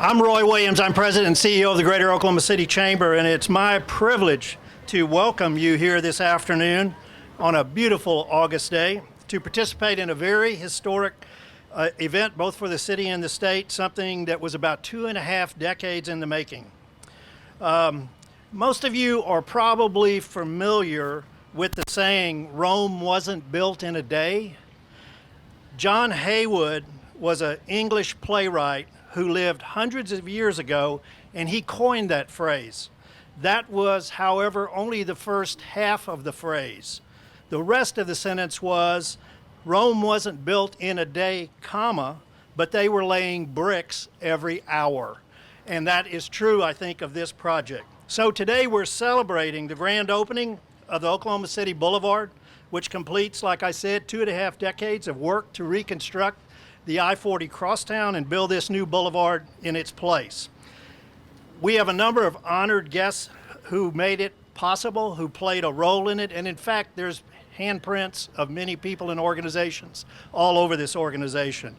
I'm Roy Williams. I'm President and CEO of the Greater Oklahoma City Chamber, and it's my privilege to welcome you here this afternoon on a beautiful August day to participate in a very historic event both for the city and the state, something that was about 2.5 decades in the making. Most of you are probably familiar with the saying, Rome wasn't built in a day. John Haywood was an English playwright who lived hundreds of years ago, and he coined that phrase. That was, however, only the first half of the phrase. The rest of the sentence was, Rome wasn't built in a day, comma, but they were laying bricks every hour. And that is true, I think, of this project. So today we're celebrating the grand opening of the Oklahoma City Boulevard, which completes, like I said, 2.5 decades of work to reconstruct the I-40 crosstown and build this new boulevard in its place. We have a number of honored guests who made it possible, who played a role in it, and in fact, there's handprints of many people and organizations all over this organization.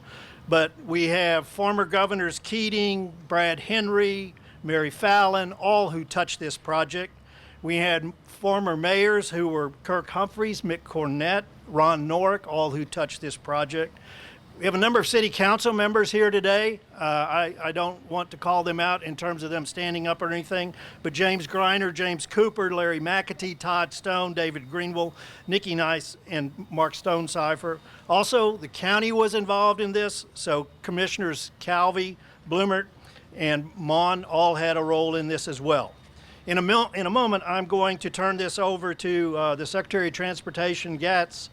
But we have former governors Keating, Brad Henry, Mary Fallon, all who touched this project. We had former mayors who were Kirk Humphreys, Mick Cornett, Ron Norick, all who touched this project. We have a number of city council members here today. I don't want to call them out in terms of them standing up or anything, but James Greiner, James Cooper, Larry McAtee, Todd Stone, David Greenwell, Nikki Nice, and Mark Stonecipher. Also, the county was involved in this, so Commissioners Calvey, Bloomert, and Mon all had a role in this as well. In a moment, I'm going to turn this over to the Secretary of Transportation, Gatz,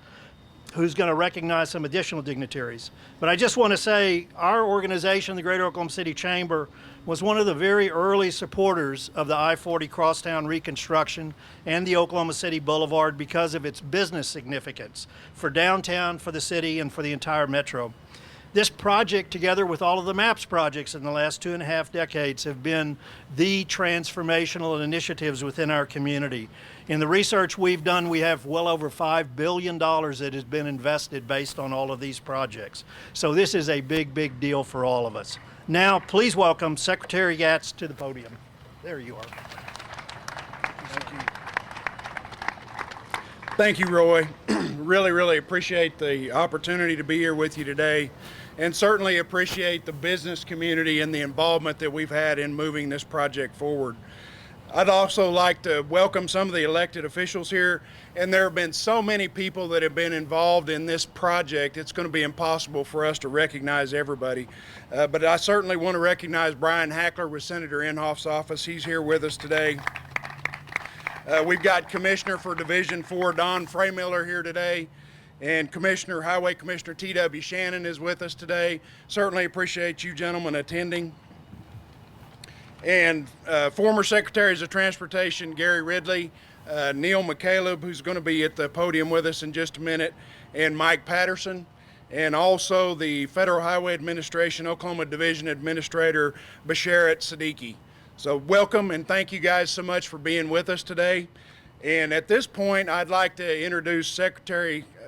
who's going to recognize some additional dignitaries. But I just want to say our organization, the Greater Oklahoma City Chamber, was one of the very early supporters of the I-40 crosstown reconstruction and the Oklahoma City Boulevard because of its business significance for downtown, for the city, and for the entire metro. This project, together with all of the MAPS projects in the last 2.5 decades, have been the transformational initiatives within our community. In the research we've done, we have well over $5 billion that has been invested based on all of these projects. So this is a big, big deal for all of us. Now, please welcome Secretary Gatz to the podium. There you are. Thank you. Thank you, Roy. Really appreciate the opportunity to be here with you today, and certainly appreciate the business community and the involvement that we've had in moving this project forward. I'd also like to welcome some of the elected officials here, and there have been so many people that have been involved in this project, it's going to be impossible for us to recognize everybody. But I certainly want to recognize Brian Hackler with Senator Inhofe's office. He's here with us today. We've got Commissioner for Division 4, Don Freymiller, here today, and Highway Commissioner T.W. Shannon is with us today. Certainly appreciate you gentlemen attending. And former Secretaries of Transportation Gary Ridley, Neal McCaleb, who's going to be at the podium with us in just a minute, and Mike Patterson, and also the Federal Highway Administration Oklahoma Division Administrator Basharat Siddiqui. So welcome and thank you guys so much for being with us today. And at this point, I'd like to introduce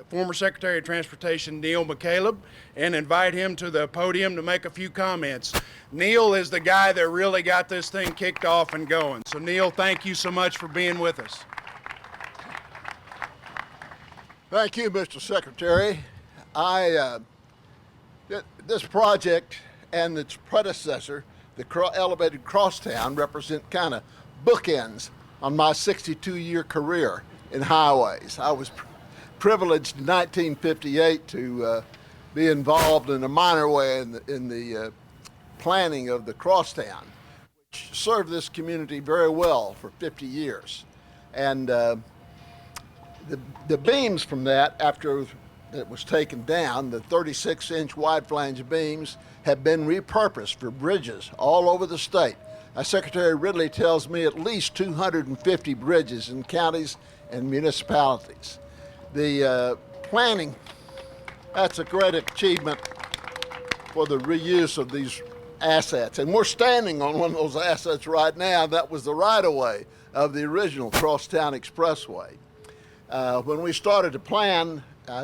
former Secretary of Transportation Neal McCaleb and invite him to the podium to make a few comments. Neal is the guy that really got this thing kicked off and going. So Neal, thank you so much for being with us. Thank you, Mr. Secretary. This project and its predecessor, the elevated crosstown, represent kind of bookends on my 62-year career in highways. I was privileged in 1958 to be involved in a minor way in the planning of the crosstown, which served this community very well for 50 years. And the beams from that, after it was taken down, the 36-inch wide flange beams have been repurposed for bridges all over the state. Secretary Ridley tells me at least 250 bridges in counties and municipalities. The planning, that's a great achievement for the reuse of these assets. And we're standing on one of those assets right now. That was the right-of-way of the original Crosstown Expressway. When we started to plan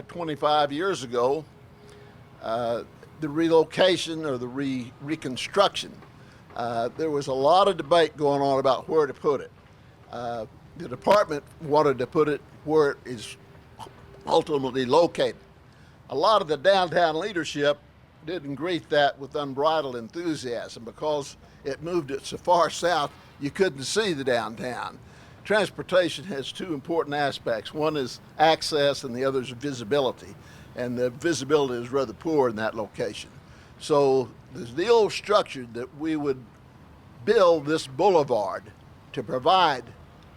25 years ago, the relocation or the reconstruction There was a lot of debate going on about where to put it. The department wanted to put it where it is ultimately located. A lot of the downtown leadership didn't greet that with unbridled enthusiasm because it moved it so far south you couldn't see the downtown. Transportation has two important aspects. One is access and the other is visibility. And the visibility is rather poor in that location. So the deal was structured that we would build this boulevard to provide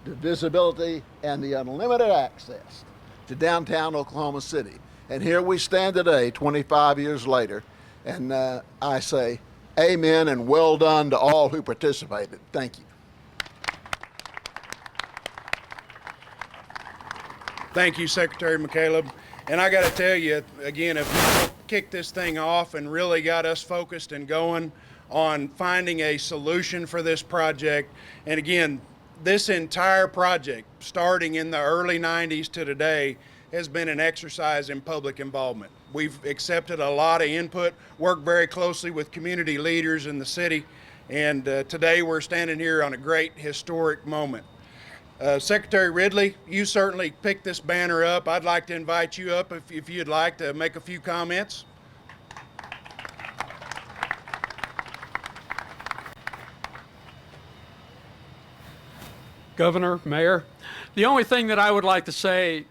the visibility and the unlimited access to downtown Oklahoma City. And here we stand today, 25 years later, and I say amen and well done to all who participated. Thank you. Thank you, Secretary McCaleb. And I got to tell you, again, if you kicked this thing off and really got us focused and going on finding a solution for this project, and again, this entire project, starting in the early 90s to today, has been an exercise in public involvement. We've accepted a lot of input, worked very closely with community leaders in the city, and today we're standing here on a great historic moment. Secretary Ridley, you certainly picked this banner up. I'd like to invite you up if you'd like to make a few comments. Governor, Mayor, the only thing that I would like to say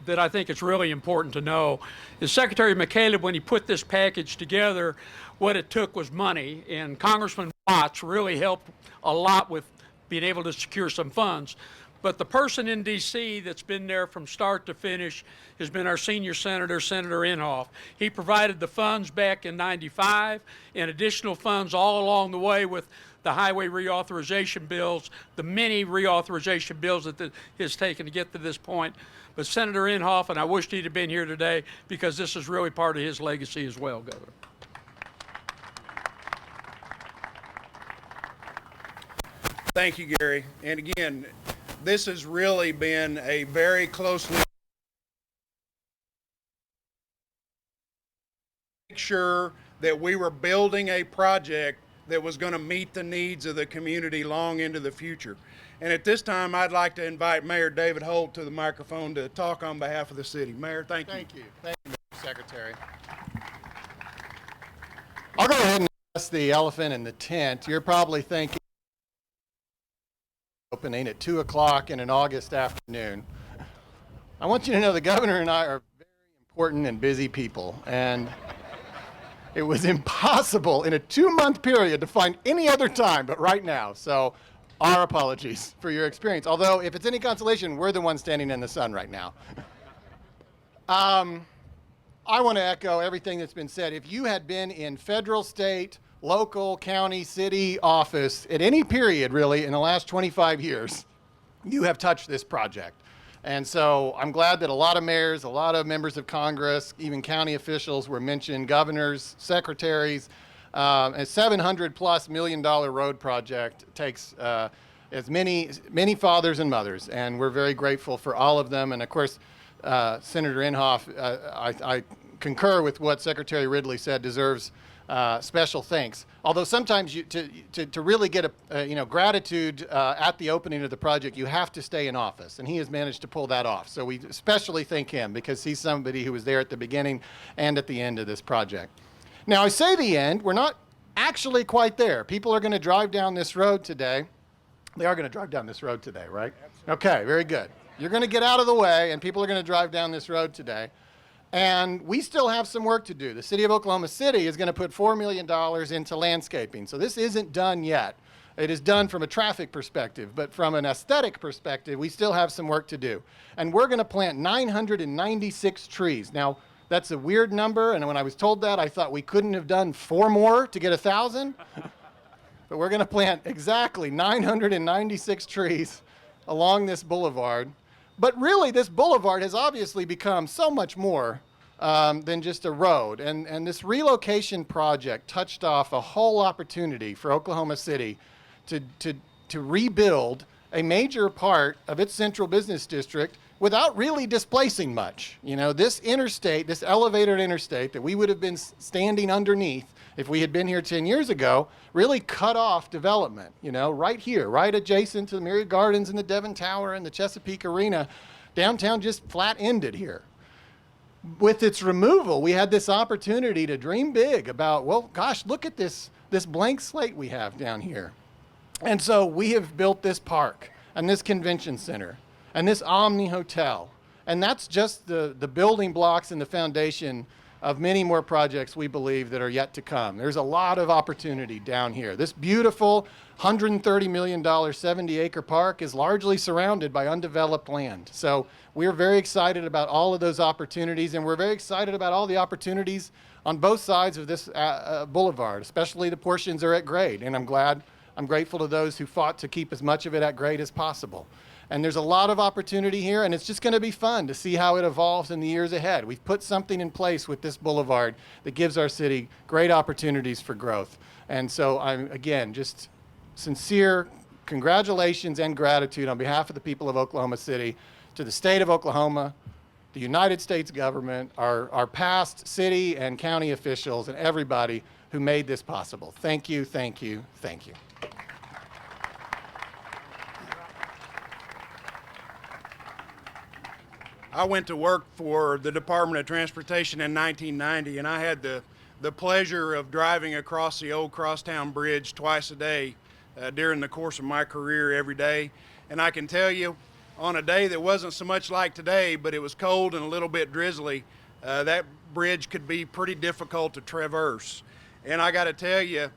that I think is really important to know is Secretary McCaleb, when he put this package together, what it took was money, and Congressman Watts really helped a lot with being able to secure some funds. But the person in D.C. that's been there from start to finish has been our senior senator, Senator Inhofe. He provided the funds back in '95 and additional funds all along the way with the highway reauthorization bills, the many reauthorization bills that it has taken to get to this point. But Senator Inhofe, and I wished he'd have been here today because this is really part of his legacy as well, Governor. Thank you, Gary. And again, this has really been a very closely make sure that we were building a project that was going to meet the needs of the community long into the future. And at this time, I'd like to invite Mayor David Holt to the microphone to talk on behalf of the city. Mayor, thank you. Thank you. Thank you, Mr. Secretary. I'll go ahead and address the elephant in the tent. You're probably thinking opening at 2 o'clock in an August afternoon. I want you to know the governor and I are very important and busy people, and it was impossible in a 2-month period to find any other time but right now. So our apologies for your experience. Although, if it's any consolation, we're the ones standing in the sun right now. I want to echo everything that's been said. If you had been in federal, state, local, county, city office at any period really in the last 25 years, you have touched this project. And so I'm glad that a lot of mayors, a lot of members of Congress, even county officials were mentioned, governors, secretaries. A $700+ million road project takes as many fathers and mothers, and we're very grateful for all of them. And of course, Senator Inhofe, I concur with what Secretary Ridley said, deserves special thanks. Although sometimes to really get gratitude at the opening of the project, you have to stay in office, and he has managed to pull that off. So we especially thank him because he's somebody who was there at the beginning and at the end of this project. Now, I say the end. We're not actually quite there. People are going to drive down this road today. They are going to drive down this road today, right? Absolutely. Okay, very good. You're going to get out of the way, and people are going to drive down this road today. And we still have some work to do. The city of Oklahoma City is going to put $4 million into landscaping. So this isn't done yet. It is done from a traffic perspective, but from an aesthetic perspective, we still have some work to do. And we're going to plant 996 trees. Now, that's a weird number, and when I was told that, I thought we couldn't have done 4 more to get 1,000. But we're going to plant exactly 996 trees along this boulevard. But really, this boulevard has obviously become so much more than just a road. And this relocation project touched off a whole opportunity for Oklahoma City to rebuild a major part of its central business district without really displacing much. You know, this interstate, this elevated interstate that we would have been standing underneath if we had been here 10 years ago, really cut off development, you know, right here, right adjacent to the Myriad Gardens and the Devon Tower and the Chesapeake Arena. Downtown just flat ended here. With its removal, we had this opportunity to dream big about, well, gosh, look at this blank slate we have down here. And so we have built this park and this convention center and this Omni Hotel. And that's just the building blocks and the foundation of many more projects we believe that are yet to come. There's a lot of opportunity down here. This beautiful $130 million 70-acre park is largely surrounded by undeveloped land. So we're very excited about all of those opportunities, and we're very excited about all the opportunities on both sides of this boulevard, especially the portions that are at grade. And I'm grateful to those who fought to keep as much of it at grade as possible. And there's a lot of opportunity here, and it's just going to be fun to see how it evolves in the years ahead. We've put something in place with this boulevard that gives our city great opportunities for growth. And so I'm, again, just sincere congratulations and gratitude on behalf of the people of Oklahoma City to the state of Oklahoma, the United States government, our past city and county officials, and everybody who made this possible. Thank you, thank you, thank you. I went to work for the Department of Transportation in 1990, and I had the pleasure of driving across the old Crosstown Bridge twice a day during the course of my career every day. And I can tell you, on a day that wasn't so much like today, but it was cold and a little bit drizzly, that bridge could be pretty difficult to traverse. And I got to tell you,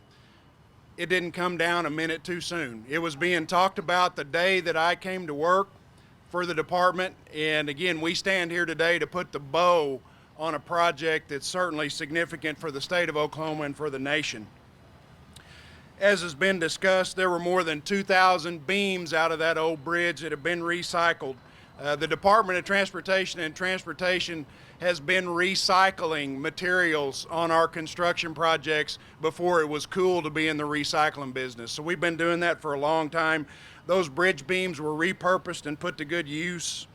it didn't come down a minute too soon. It was being talked about the day that I came to work for the department, and again, we stand here today to put the bow on a project that's certainly significant for the state of Oklahoma and for the nation. As has been discussed, there were more than 2,000 beams out of that old bridge that have been recycled. The Department of Transportation has been recycling materials on our construction projects before it was cool to be in the recycling business. So we've been doing that for a long time. Those bridge beams were repurposed and put to good use.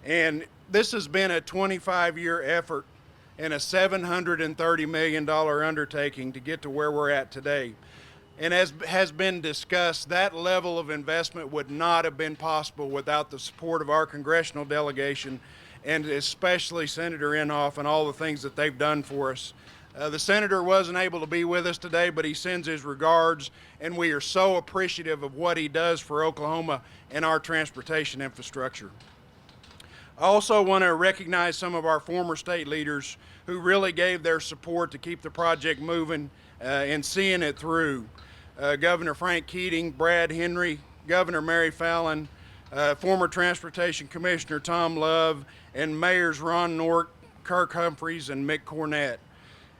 And this has been a 25-year effort and a $730 million undertaking to get to where we're at today. And as has been discussed, that level of investment would not have been possible without the support of our congressional delegation, and especially Senator Inhofe and all the things that they've done for us. The senator wasn't able to be with us today, but he sends his regards, and we are so appreciative of what he does for Oklahoma and our transportation infrastructure. I also want to recognize some of our former state leaders who really gave their support to keep the project moving and seeing it through. Governor Frank Keating, Brad Henry, Governor Mary Fallon, former Transportation Commissioner Tom Love, and Mayors Ron Nort, Kirk Humphreys, and Mick Cornett.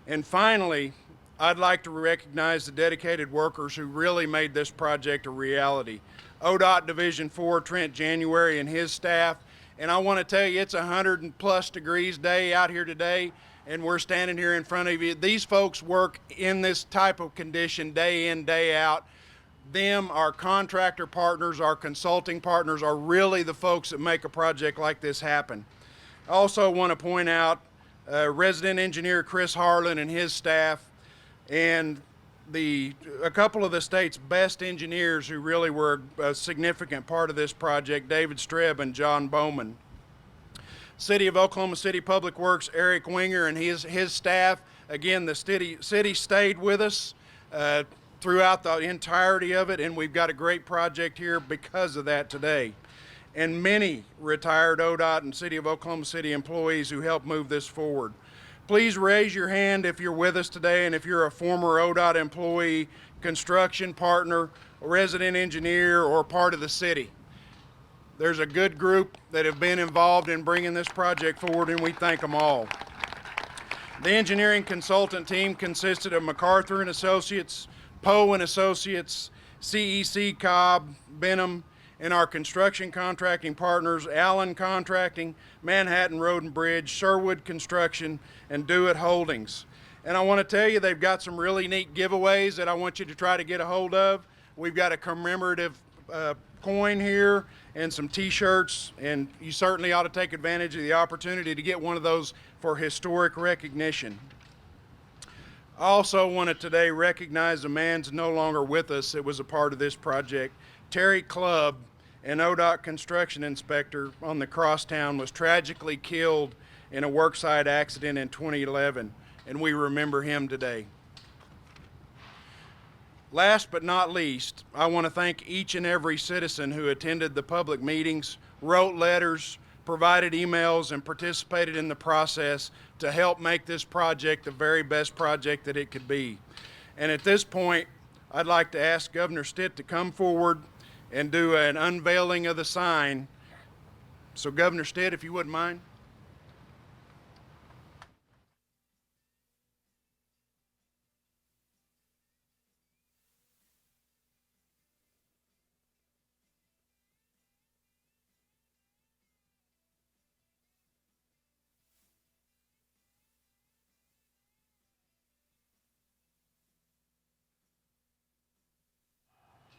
And finally, I'd like to recognize the dedicated workers who really made this project a reality. ODOT Division 4, Trent January, and his staff. And I want to tell you, it's 100+ degrees day out here today, and we're standing here in front of you. These folks work in this type of condition day in, day out. Them, our contractor partners, our consulting partners, are really the folks that make a project like this happen. I also want to point out resident engineer Chris Harlan and his staff, and a couple of the state's best engineers who really were a significant part of this project, David Streb and John Bowman. City of Oklahoma City Public Works, Eric Winger and his staff. Again, the city stayed with us throughout the entirety of it, and we've got a great project here because of that today. And many retired ODOT and City of Oklahoma City employees who helped move this forward. Please raise your hand if you're with us today, and if you're a former ODOT employee, construction partner, resident engineer, or part of the city. There's a good group that have been involved in bringing this project forward, and we thank them all. The engineering consultant team consisted of MacArthur and Associates, Poe and Associates, CEC Cobb, Benham, and our construction contracting partners, Allen Contracting, Manhattan Road and Bridge, Sherwood Construction, and Do-It Holdings. And I want to tell you, they've got some really neat giveaways that I want you to try to get a hold of. We've got a commemorative coin here and some t-shirts, and you certainly ought to take advantage of the opportunity to get one of those for historic recognition. I also want to today recognize a man's no longer with us that was a part of this project. Terry Clubb, an ODOT construction inspector on the crosstown, was tragically killed in a worksite accident in 2011, and we remember him today. Last but not least, I want to thank each and every citizen who attended the public meetings, wrote letters, provided emails, and participated in the process to help make this project the very best project that it could be. And at this point, I'd like to ask Governor Stitt to come forward and do an unveiling of the sign. So Governor Stitt, if you wouldn't mind.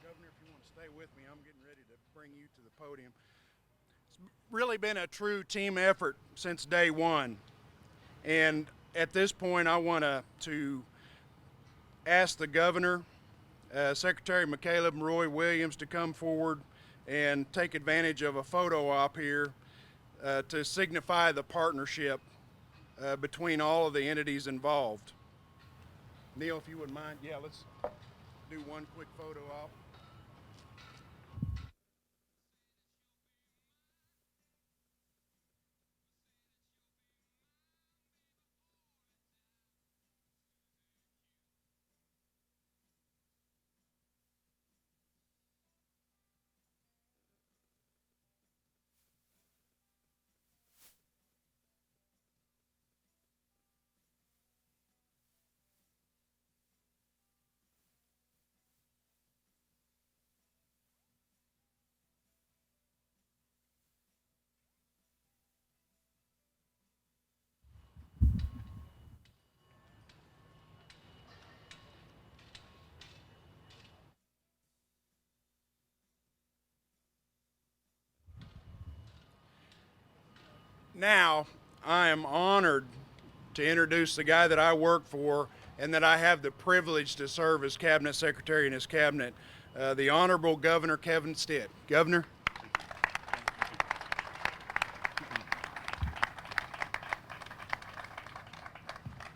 Governor, if you want to stay with me, I'm getting ready to bring you to the podium. It's really been a true team effort since day one. And at this point, I want to ask the governor, Secretary McCaleb and Roy Williams to come forward and take advantage of a photo op here to signify the partnership between all of the entities involved. Neal, if you wouldn't mind, yeah, let's do one quick photo op. Now, I am honored to introduce the guy that I work for and that I have the privilege to serve as Cabinet Secretary in his cabinet, the Honorable Governor Kevin Stitt. Governor.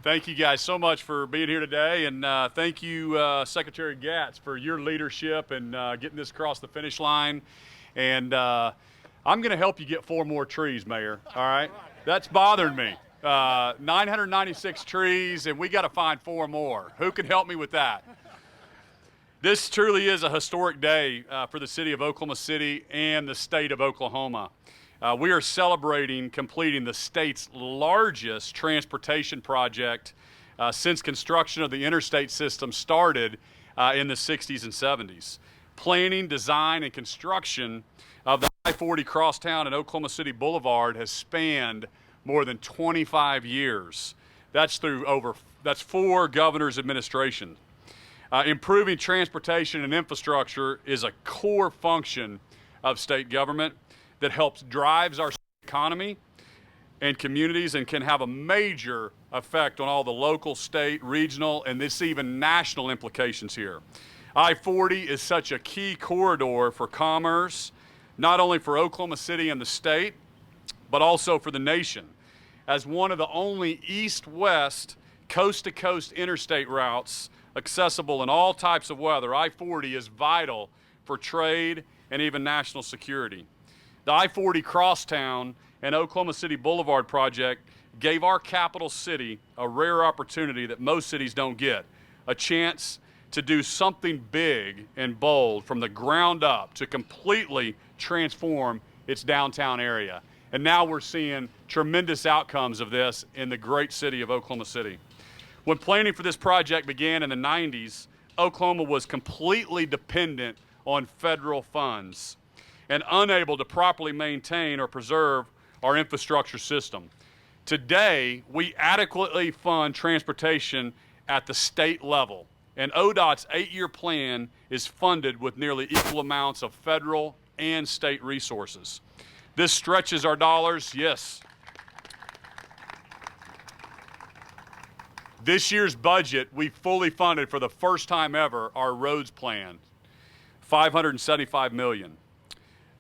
Thank you guys so much for being here today, and thank you, Secretary Gatz, for your leadership and getting this across the finish line. And I'm going to help you get 4 more trees, Mayor, all right? That's bothering me. 996 trees, and we got to find 4 more. Who can help me with that? This truly is a historic day for the city of Oklahoma City and the state of Oklahoma. We are celebrating completing the state's largest transportation project since construction of the interstate system started in the 60s and 70s. Planning, design, and construction of the I-40 crosstown and Oklahoma City Boulevard has spanned more than 25 years. That's 4 governors' administration. Improving transportation and infrastructure is a core function of state government that drives our economy and communities and can have a major effect on all the local, state, regional, and this even national implications here. I-40 is such a key corridor for commerce, not only for Oklahoma City and the state, but also for the nation. As one of the only east-west, coast-to-coast interstate routes accessible in all types of weather, I-40 is vital for trade and even national security. The I-40 crosstown and Oklahoma City Boulevard project gave our capital city a rare opportunity that most cities don't get, a chance to do something big and bold from the ground up to completely transform its downtown area. And now we're seeing tremendous outcomes of this in the great city of Oklahoma City. When planning for this project began in the 90s, Oklahoma was completely dependent on federal funds and unable to properly maintain or preserve our infrastructure system. Today, we adequately fund transportation at the state level, and ODOT's 8-year plan is funded with nearly equal amounts of federal and state resources. This stretches our dollars, yes. This year's budget, we fully funded for the first time ever our roads plan, $575 million.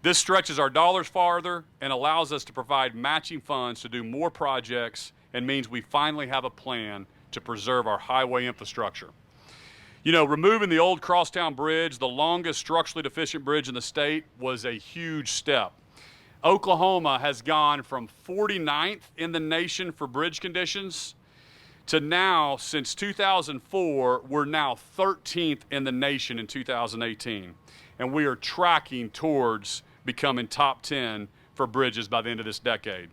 This stretches our dollars farther and allows us to provide matching funds to do more projects and means we finally have a plan to preserve our highway infrastructure. You know, removing the old Crosstown Bridge, the longest structurally deficient bridge in the state, was a huge step. Oklahoma has gone from 49th in the nation for bridge conditions to now, since 2004, we're now 13th in the nation in 2018. And we are tracking towards becoming top 10 for bridges by the end of this decade.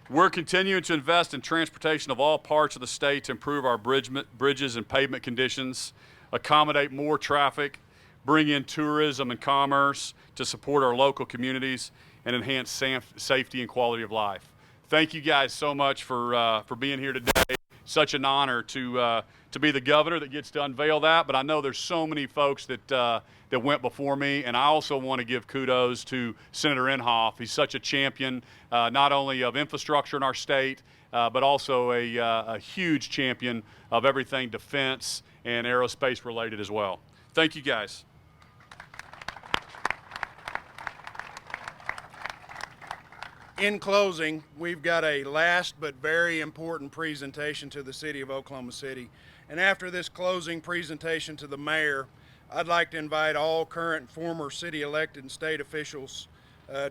We're continuing to invest in transportation of all parts of the state to improve our bridges and pavement conditions, accommodate more traffic, bring in tourism and commerce to support our local communities, and enhance safety and quality of life. Thank you guys so much for being here today. Such an honor to be the governor that gets to unveil that, but I know there's so many folks that went before me, and I also want to give kudos to Senator Inhofe. He's such a champion, not only of infrastructure in our state, but also a huge champion of everything defense and aerospace related as well. Thank you guys. In closing, we've got a last but very important presentation to the City of Oklahoma City. And after this closing presentation to the mayor, I'd like to invite all current and former city elected and state officials,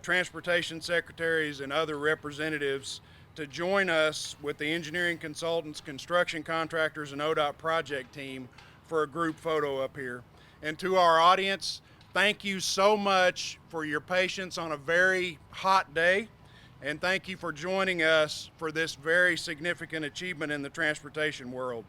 transportation secretaries, and other representatives to join us with the engineering consultants, construction contractors, and ODOT project team for a group photo up here. And to our audience, thank you so much for your patience on a very hot day. And thank you for joining us for this very significant achievement in the transportation world.